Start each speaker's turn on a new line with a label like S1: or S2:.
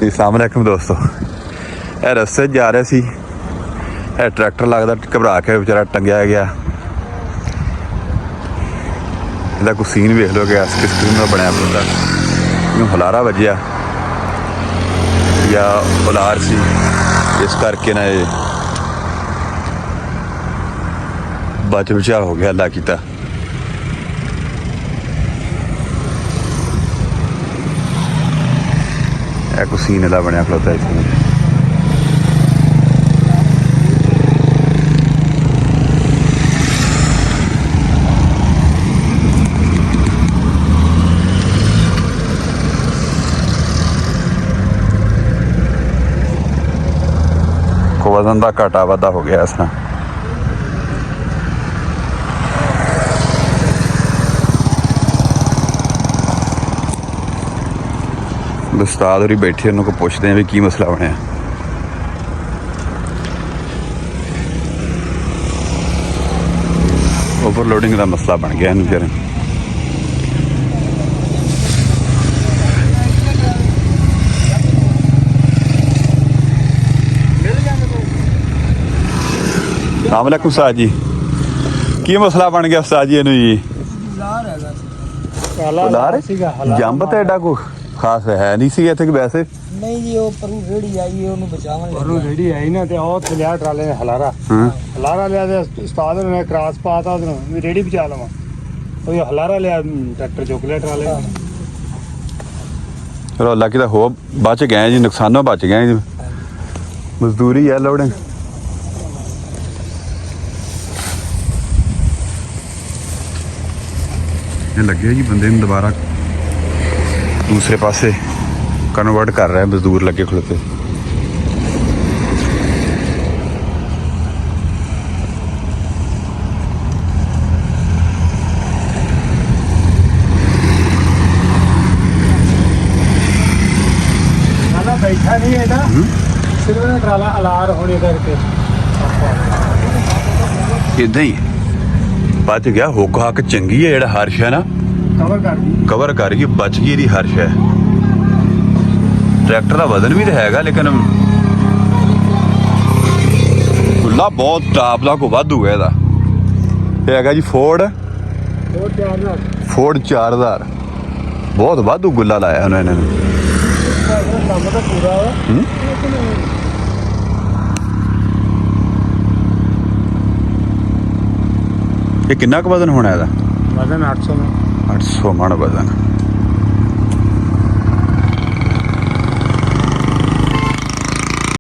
S1: अस्सलाम वालेकुम दोस्तों, ਇਹ ਰਸਤੇ 'ਚ ਜਾ ਰਹੇ ਸੀ। ਇਹ ਟਰੈਕਟਰ ਲੱਗਦਾ ਘਬਰਾ ਕੇ ਵਿਚਾਰਾ ਟੰਗਿਆ ਗਿਆ। ਇਹਦਾ ਕੋਈ ਸੀਨ ਵੇਖ ਲਓ ਕਿ ਕਿਸ ਕਿਸਮ ਦਾ ਬਣਿਆ ਬੰਦਾ। ਇਹਨੂੰ ਹੁਲਾਰਾ ਵੱਜਿਆ ਜਾਂ ਉਲਾਰ ਸੀ, ਇਸ ਕਰਕੇ ਨਾ ਇਹ ਬਚ ਬਚਾ ਹੋ ਗਿਆ। ਅੱਲਾ ਕੀਤਾ। ਇਹ ਕੋਈ ਸੀਨ ਇਹਦਾ ਬਣਿਆ ਖਲੋਤਾ ਇੱਥੇ। वजन का घाटा वाधा हो गया इस उस्ताद होरी बैठे, उन्होंने पूछते हैं भी की मसला बनया। ओवरलोडिंग का मसला बन गया इन बेचारे। अस्सलाम वालेकुम उस्ताद जी, की मसला बन गया उस्ताद जी? इनू जी जंब तो एडा कोई खास है नहीं सी इत्थे वैसे
S2: नहीं जी। वो परू रेड़ी आई है, ਉਹਨੂੰ ਬਚਾਉਣ
S3: ਪਰੂ ਰੇੜੀ ਆਈ ਨਾ ਤੇ ਉਹ ਤੇ ਲਿਆ ਟਰਾਲੇ ਨੇ ਹਲਾਰਾ ਲਿਆ ਤੇ ਉਸਤਾਦ ਨੇ ਕ੍ਰਾਸ ਪਾਤਾ ਉਹਨੂੰ ਵੀ ਰੇੜੀ ਬਚਾ ਲਵਾਂ। ਉਹ ਹਲਾਰਾ ਲਿਆ, ਟਰੈਕਟਰ ਚੁੱਕ ਲਿਆ ਟਰਾਲੇ ਨੂੰ।
S1: चलो अल्लाह की तो हो बच गए जी, नुकसानों बच गए जी। मजदूरी है लोडिंग। ये लगे जी बंदे दोबारा दूसरे पासे कन्वर्ट कर रहे हैं, मजदूर लगे खड़ोते।
S3: बैठा नहीं है ना, सिर्फ ट्राला अलार होने करके
S1: इदा ही बच गया। हुक हक चंगी है, जेड़ा हर्ष है ना कवर कर गई, बच गई दी हर्ष है। ट्रैक्टर का वजन भी तो हैगा, लेकिन गुला बहुत टाप का को वाधू है। ये हैगा जी फोर्ड 4000, बहुत वाधू गुला लाया उन्होंने। ये कितना वजन होना है?
S3: वजन 800
S1: 800 मन वजन।